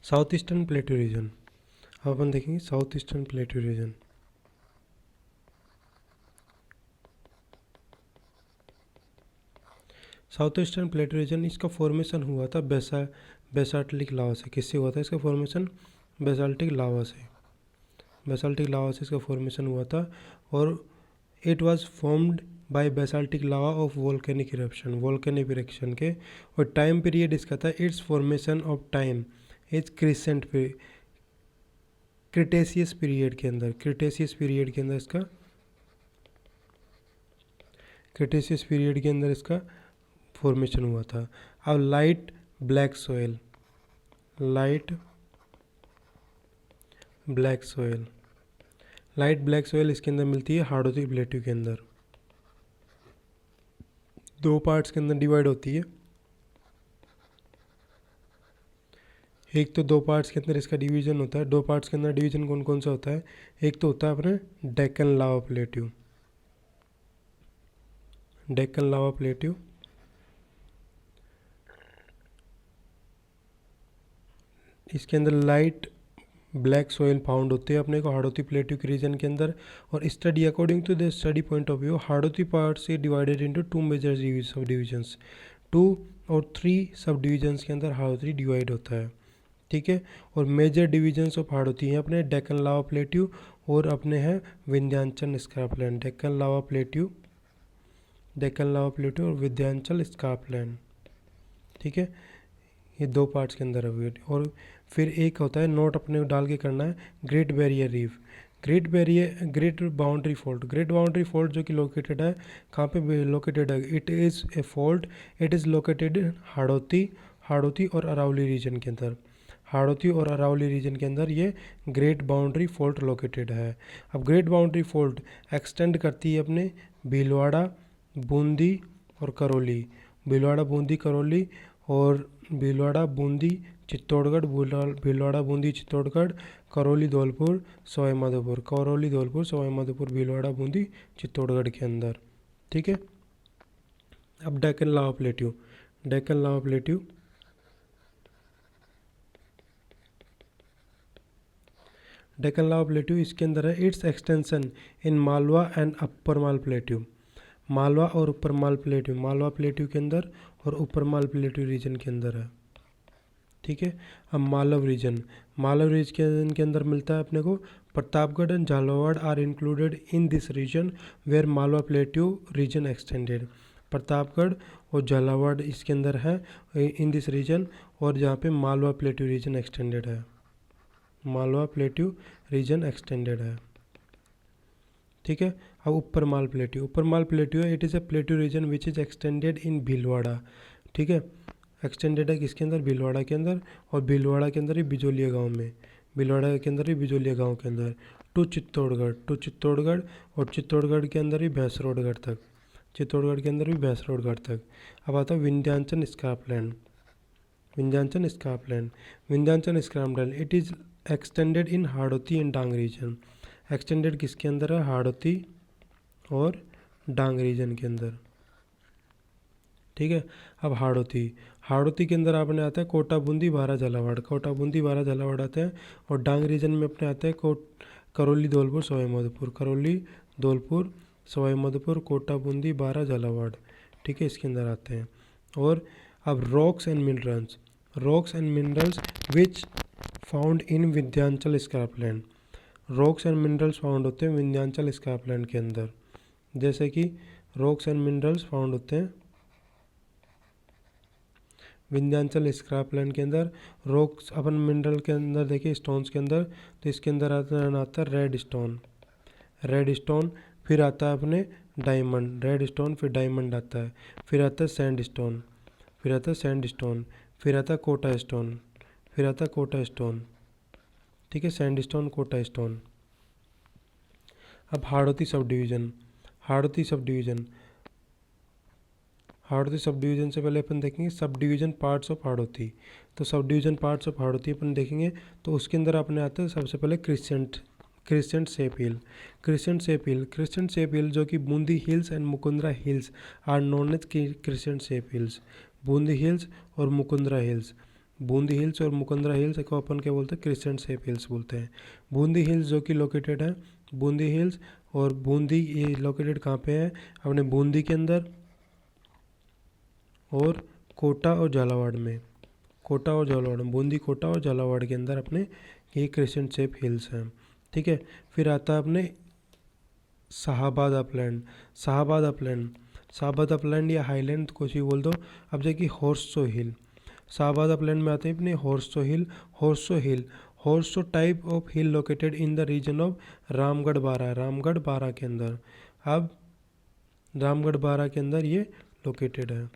South eastern plateau reason. अब अपन देखेंगे south eastern plateau region. South eastern plateau region, इसका फॉर्मेशन हुआ था बेसाल्टिक लावा से। किससे हुआ था इसका फॉर्मेशन? बेसाल्टिक लावा से। बेसाल्टिक लावा से इसका फॉर्मेशन हुआ था और it was formed by basaltic lava of volcanic eruption, volcanic eruption के। और टाइम पीरियड इसका था, it's formation of time is crescent Cretaceous period के अंदर, क्रिटेशियस पीरियड के अंदर इसका, क्रिटेशियस पीरियड के अंदर इसका फॉर्मेशन हुआ था। अब light black soil, light black soil, light black soil इसके अंदर मिलती है हाड़ौती प्लेटू के अंदर। दो पार्ट्स के अंदर डिवाइड होती है। एक तो दो पार्ट्स के अंदर इसका डिवीजन होता है। दो पार्ट्स के अंदर डिवीजन कौन कौन सा होता है? एक तो होता है अपने डेक्कन लावा प्लेट्यू, डेक्कन लावा प्लेट्यू, इसके अंदर लाइट ब्लैक सोयल फाउंड होते हैं अपने को हाड़ौती प्लेट्यू के रीजन के अंदर। और study according to the study point of view, Hadoti part से divided into two major sub divisions, 2 और 3 सब डिविजन्स के अंदर हाड़ौती डिवाइड होता है। ठीक है। और मेजर डिविजन्स ऑफ हाड़ौती हैं अपने डेक्कन लावा प्लेट्यू और अपने हैं विंध्याचल स्कार्पलैंड। डेक्कन लावा प्लेट्यू, डेक्कन लावा प्लेट्यू और विंध्याचल स्कार्पलैंड। ठीक है, ये दो पार्ट्स के अंदर है। और फिर एक होता है नोट अपने डाल के करना है, great barrier reef, great boundary fold. Great boundary fold जो कि लोकेटेड है कहाँ पे लोकेटेड है? It is a fold, it is located Hadoti और अरावली रीजन के अंदर। हाड़ौती और अरावली रीजन के अंदर ये ग्रेट बाउंड्री फोल्ड लोकेटेड है। अब ग्रेट बाउंड्री फोल्ड एक्सटेंड करती है अपने भीलवाड़ा, बूंदी और करौली, भीलवाड़ा, बूंदी, करौली और भीलवाड़ा, बूंदी, चित्तौड़गढ़, भीलवाड़ा, बूंदी, चित्तौड़गढ़, करौली, धौलपुर, सवाई माधोपुर, करौली, धौलपुर, सवाई माधोपुर, भीलवाड़ा, बूंदी, चित्तौड़गढ़ के अंदर। ठीक है। अब डेक्कन लावा प्लेट्यू, डेक्कन लावा प्लेट्यू, डेक्कन लावा प्लेट्यू इसके अंदर है, it's extension in Malwa and upper mall plateau, Malwa और ऊपर माल प्लेट्यू, मालवा प्लेट्यू के अंदर और ऊपर माल प्लेट्यू रीजन के अंदर है। ठीक है। अब मालव रीजन, मालव रीजन के अंदर मिलता है अपने को Pratapgarh and Jhalawar are included in this region where Malwa plateau region extended. Pratapgarh और झालावाड़ इसके अंदर है इन दिस रीजन, और जहाँ पे मालवा प्लेट्यू रीजन एक्सटेंडेड है, मालवा प्लेट्यू रीजन एक्सटेंडेड है। ठीक है। अब ऊपर माल प्लेट्यू, ऊपर माल प्लेट्यू है, it is a plateau region which is extended इन भीलवाड़ा। ठीक है, एक्सटेंडेड है किसके अंदर? भीलवाड़ा के अंदर, और भीलवाड़ा के अंदर ही बिजोलिया गांव में, भीलवाड़ा के अंदर ही बिजोलिया गांव के अंदर, टू चित्तौड़गढ़ और चित्तौड़गढ़ के अंदर ही भैंसरोडगढ़ तक, चित्तौड़गढ़ के अंदर भी भैंसरोडगढ़ तक। अब आता है Vindhyachal scarpland, Vindhyachal scarpland, Vindhyachal scarpland, it is extended in Hadoti and Dang region. Extended किसके अंदर है? हाड़ौती और डांग रीजन के अंदर। ठीक है। अब हाड़ौती, हाड़ौती के अंदर आपने आता है कोटा, बूंदी, बारा, झालावाड़, कोटा, बूंदी, बारा, झालावाड़ आते हैं। और डांग रीजन में अपने आते हैं करौली, धौलपुर, सवाई माधोपुर, करौली, धौलपुर, सवाई माधोपुर, कोटा, बूंदी, बारा, झालावाड़। ठीक है, इसके अंदर आते हैं। और अब rocks and minerals, rocks and minerals which found in Vindhyachal scarpland, rocks and minerals found होते हैं विंध्याचल स्कार्पलैंड के अंदर। जैसे कि रॉक्स एंड मिनरल्स फाउंड होते हैं विंध्याचल स्कार्पलैंड के अंदर। रॉक्स अपन मिनरल के अंदर देखिए स्टोन्स के अंदर, तो इसके अंदर आता है रेड स्टोन, रेड स्टोन, फिर आता है अपने डायमंड, रेड स्टोन, फिर डायमंड आता है, फिर आता है सैंड स्टोन, फिर आता है सैंड स्टोन, फिर आता है कोटा स्टोन, फिर आता है कोटा स्टोन। ठीक है, सैंड स्टोन, कोटा स्टोन। अब Hadoti sub division, Hadoti sub division, Hadoti sub division से पहले अपन देखेंगे सब डिवीज़न पार्ट्स ऑफ हाड़ौती। तो sub division parts of Hadoti अपन देखेंगे तो उसके अंदर अपने आते हैं सबसे पहले crescent shape hill, crescent shape hill जो कि Bundi hills and Mukundra hills are known as crescent shape hills, Bundi hills और मुकुंदरा हिल्स, बूंदी हिल्स और मुकुंदरा हिल्स को अपन क्या बोलते हैं, क्रिसेंट शेप हिल्स बोलते हैं। बूंदी हिल्स जो कि लोकेटेड है, बूंदी हिल्स और बूंदी ये लोकेटेड कहाँ पे है, अपने बूंदी के अंदर और कोटा और झालावाड़ में, कोटा और झालावाड़ में, बूंदी, कोटा और झालावाड़ के अंदर अपने ये क्रिसेंट शेप हिल्स हैं। ठीक है, फिर आता है अपने Shahabad upland. Shahabad upland, Shahabad upland या हाईलैंड कुछ भी बोल दो। अब देखिए हॉर्सो हिल, शाहाबाद अपलैंड में आते हैं अपने horseshoe hill. Horseshoe hill, horseshoe type of hill located in the region of Ramgarh Bara, Ramgarh बारा के अंदर। अब रामगढ़ बारा के अंदर ये लोकेटेड है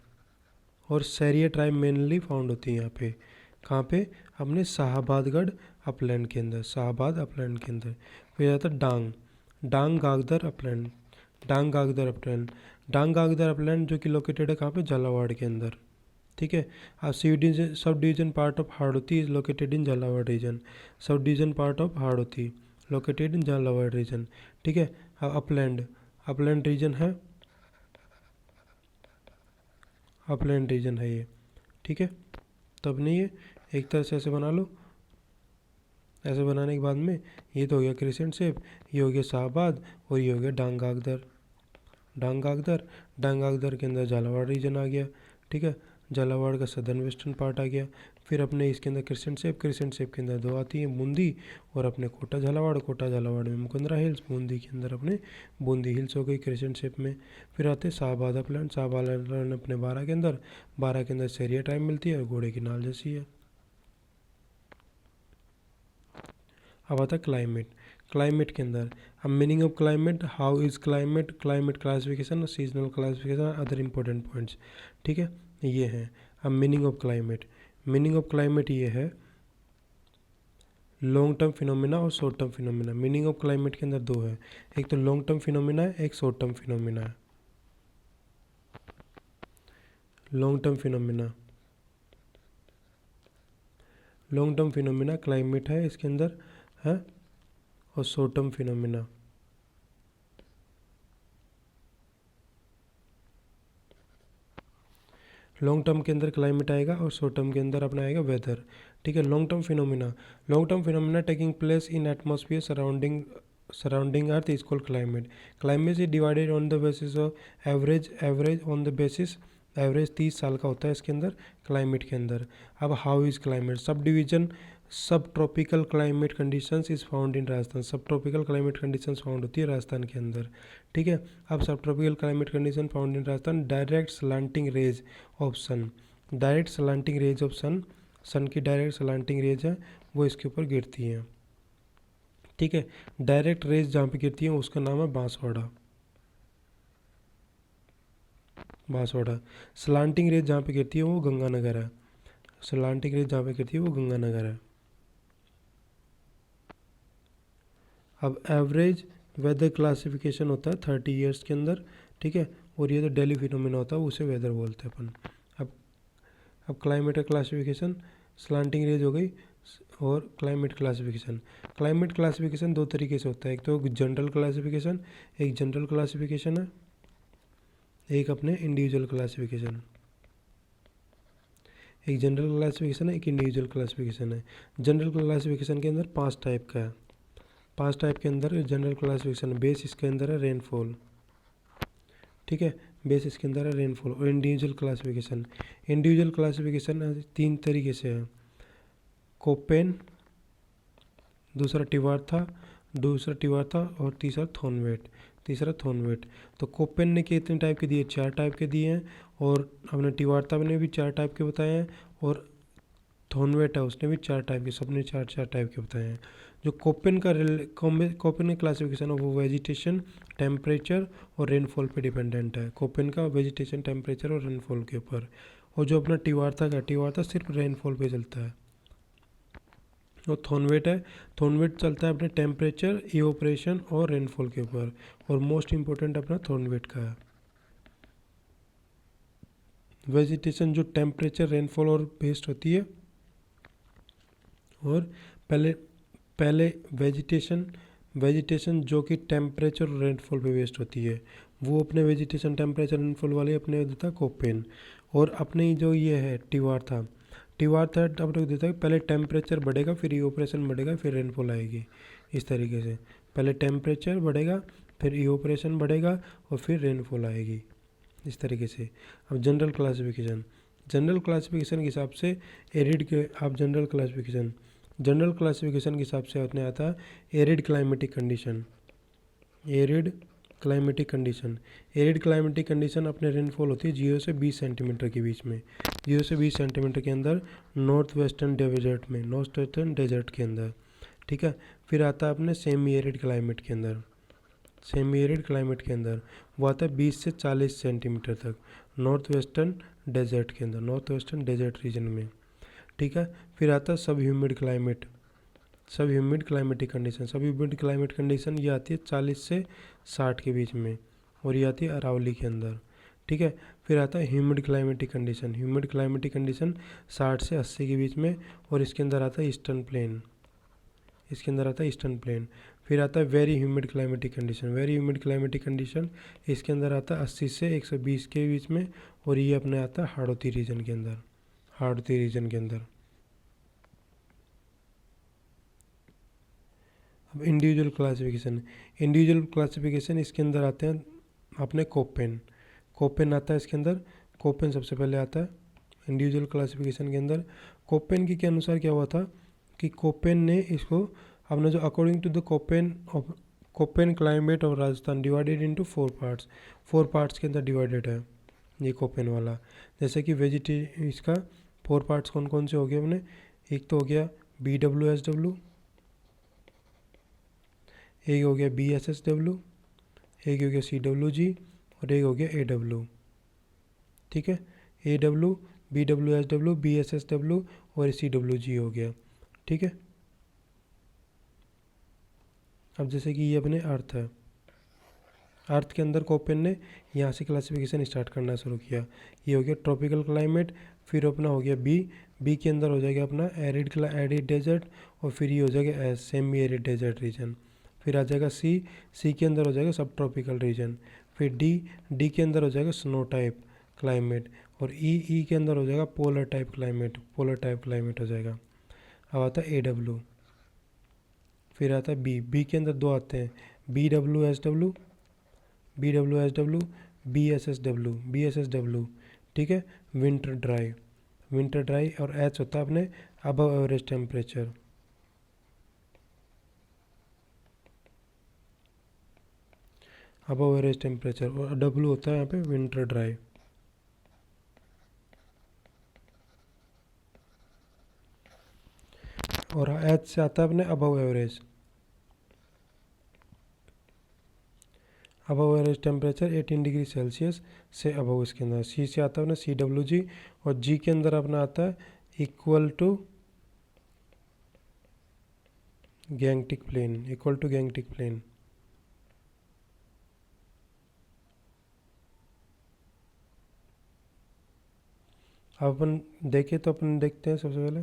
और सैरिया ट्राइब मेनली फाउंड होती है यहाँ पे। कहाँ पे, अपने शाहाबादगढ़ अपलैंड के अंदर, शाहाबाद अपलैंड के अंदर। फिर आता है डांग, डांग गागदर अपलैंड, डांग गागदर अपलैंड, डांग गागदर अपलैंड जो कि लोकेटेड है कहाँ पे, झालावाड़ के अंदर। ठीक है, अब sub division part of Hadoti is located in Jhalawar region, sub division part of Hadoti located in Jhalawar region. ठीक है, अब अपलैंड, अपलैंड रीजन है, अपलैंड रीजन है ये। ठीक है, तब नहीं है, एक तरह से ऐसे बना लो। ऐसे बनाने के बाद में ये तो हो गया क्रिसेंट शेप, ये हो गया शाहबाद और ये हो गया डांग गागदर। डांग गागदर, डांग गागदर के अंदर झालावाड़ रीजन आ गया। ठीक है, झालावाड़ का सदर्न वेस्टर्न पार्ट आ गया। फिर अपने इसके अंदर क्रिसेंट शेप, क्रिसेंट शेप के अंदर दो आती है, बूंदी और अपने कोटा झालावाड़, कोटा झालावाड़ में मुकुंदरा हिल्स, बूंदी के अंदर अपने बूंदी हिल्स हो गई क्रिसेंट शेप में। फिर आते शाहबाद अपलैंड, शाहबाद अपलैंड अपने बारह के अंदर, बारह के अंदर सैरिया टाइप मिलती है और घोड़े की नाल जैसी है। अब आता है क्लाइमेट, क्लाइमेट के अंदर अब meaning of climate, how is climate, climate classification, seasonal classification, other important points. ठीक है, ये है अब meaning of climate. Meaning of climate ये है लॉन्ग टर्म फिनोमिना और short term phenomena. Meaning of climate के अंदर दो है, एक तो लॉन्ग टर्म फिनोमिना है, एक शॉर्ट टर्म फिनोमिना है। Long term phenomena, long term phenomena climate है इसके अंदर है, और short term phenomena long term के अंदर क्लाइमेट आएगा और शॉर्ट टर्म के अंदर अपना आएगा वेदर। ठीक है, long term phenomena, long term phenomena taking place in atmosphere surrounding earth is called climate. Climate is divided on the basis of average on the basis, average 30 साल का होता है इसके अंदर क्लाइमेट के अंदर। अब how is climate, sub division sub tropical climate conditions is found in Rajasthan, sub tropical climate conditions found होती है राजस्थान के अंदर। ठीक है, अब sub tropical climate condition found in Rajasthan, direct slanting rays of sun, direct slanting rays of sun, sun की direct slanting raise है वो इसके ऊपर गिरती हैं। ठीक है, डायरेक्ट रेज जहाँ पे गिरती है उसका नाम है बांसवाड़ा, बांसवाड़ा। स्लांटिंग रेज जहाँ पे गिरती है वो गंगानगर है, स्लांटिंग रेज जहाँ पे गिरती है वो गंगानगर है। अब एवरेज वेदर क्लासिफिकेशन होता है 30 ईयर्स के अंदर। ठीक है, और ये तो डेली फिनोमिना होता है उसे वेदर बोलते हैं अपन। अब क्लाइमेट क्लासिफिकेशन, स्लांटिंग रेज हो गई और क्लाइमेट क्लासिफिकेशन। क्लाइमेट क्लासिफिकेशन दो तरीके से होता है, एक तो जनरल क्लासिफिकेशन, एक जनरल क्लासिफिकेशन है, एक अपने इंडिविजुअल क्लासिफिकेशन। एक जनरल क्लासिफिकेशन है, एक इंडिविजुअल क्लासिफिकेशन है। जनरल क्लासिफिकेशन के अंदर 5 टाइप का है, 5 टाइप के अंदर जनरल क्लासिफिकेशन। बेस इसके अंदर है रेनफॉल, ठीक है, बेस इसके अंदर है रेनफॉल। और इंडिविजुअल क्लासिफिकेशन, इंडिविजुअल क्लासिफिकेशन 3 तरीके से है, कोपेन, दूसरा टिवार्था और तीसरा थॉर्नवेट। तो कोपेन ने कितने टाइप के दिए, 4 टाइप के दिए हैं, और हमने टिवार्था ने भी 4 टाइप के बताए हैं, और थॉर्नवेट है उसने भी 4 टाइप के, सबने 4 टाइप के बताए हैं। जो कोपेन का क्लासिफिकेशन है वो वेजिटेशन, टेम्परेचर और रेनफॉल पे डिपेंडेंट है। कोपेन का वेजिटेशन, टेम्परेचर और रेनफॉल के ऊपर। और जो अपना टिवार्था सिर्फ रेनफॉल पे चलता है। और थॉर्नवेट चलता है अपने टेम्परेचर, इवोपरेशन और रेनफॉल के ऊपर। और मोस्ट इम्पोर्टेंट अपना थॉर्नवेट का है। वेजिटेशन जो टेम्परेचर, रेनफॉल और बेस्ड होती है, और पहले वेजिटेशन जो कि टेम्परेचर और रेनफॉल पे बेस्ड होती है, वो अपने वेजिटेशन, टेम्परेचर, रेनफॉल वाले अपने देता है कोपेन। और अपने जो ये है TOR था आपको देता है पहले टेम्परेचर बढ़ेगा, फिर इवेपोरेशन बढ़ेगा, फिर रेनफॉल आएगी। इस तरीके से पहले टेम्परेचर बढ़ेगा, फिर इवेपोरेशन बढ़ेगा और फिर रेनफॉल आएगी, इस तरीके से। अब जनरल क्लासिफिकेशन के हिसाब से एरिड के आप जनरल क्लासिफिकेशन के हिसाब से अपने आता है arid climatic condition. Arid climatic condition अपने रेनफॉल होती है 0 से 20 सेंटीमीटर के बीच में, 0 से 20 सेंटीमीटर के अंदर नॉर्थ वेस्टर्न डेजर्ट के अंदर, ठीक है। फिर आता है अपने सेमी एरिड क्लाइमेट के अंदर वो आता है 20 से 40 सेंटीमीटर तक नॉर्थ वेस्टर्न डेजर्ट रीजन में, ठीक है। फिर आता है सब ह्यूमिड क्लाइमेटिक कंडीशन ये आती है 40 से 60 के बीच में और ये आती है अरावली के अंदर, ठीक है। फिर आता है ह्यूमिड क्लाइमेटिक कंडीशन 60 से 80 के बीच में और इसके अंदर आता है ईस्टर्न प्लेन। फिर आता है वेरी ह्यूमिड क्लाइमेटिक कंडीशन इसके अंदर आता है 80 से 120 के बीच में और ये अपने आता है हाड़ौती रीजन के अंदर। अब इंडिविजुअल क्लासिफिकेशन इसके अंदर आते हैं अपने कोपेन आता है इसके अंदर। कोपेन सबसे पहले आता है इंडिविजुअल क्लासिफिकेशन के अंदर। कोपेन के अनुसार क्या हुआ था कि कोपेन ने इसको अपना जो according to the Koppen climate of Rajasthan divided into 4 parts के अंदर डिवाइडेड है ये कोपेन वाला। जैसे कि इसका 4 पार्ट्स कौन कौन से हो गए अपने, एक तो हो गया BWSW, एक हो गया BSSW, एक हो गया CWG और एक हो गया AW, ठीक है। AW, BWSW, BSSW और CWG हो गया, ठीक है। अब जैसे कि ये अपने अर्थ के अंदर कोपेन ने यहाँ से क्लासिफिकेशन स्टार्ट करना शुरू किया। ये हो गया ट्रॉपिकल क्लाइमेट, फिर अपना हो गया बी के अंदर हो जाएगा अपना एरिड डेजर्ट और फिर ये हो जाएगा सेमी एरिड डेजर्ट रीजन। फिर आ जाएगा सी के अंदर हो जाएगा सब ट्रॉपिकल रीजन। फिर डी के अंदर हो जाएगा स्नो टाइप क्लाइमेट और ई के अंदर हो जाएगा पोलर टाइप क्लाइमेट हो जाएगा। अब आता है AW, फिर आता है बी के अंदर 2 आते हैं BWSW, BSSW, ठीक है। विंटर ड्राई और H होता है अपने अबव एवरेज टेम्परेचर। और W होता है यहाँ पे विंटर ड्राई। और H से आता है अपने above average temperature 18 degree Celsius से अबव इसके अंदर। सी से आता है अपना CWG और जी के अंदर अपना आता है इक्वल टू गैंगटिक प्लेन। अब अपन देखें तो अपन देखते हैं सबसे पहले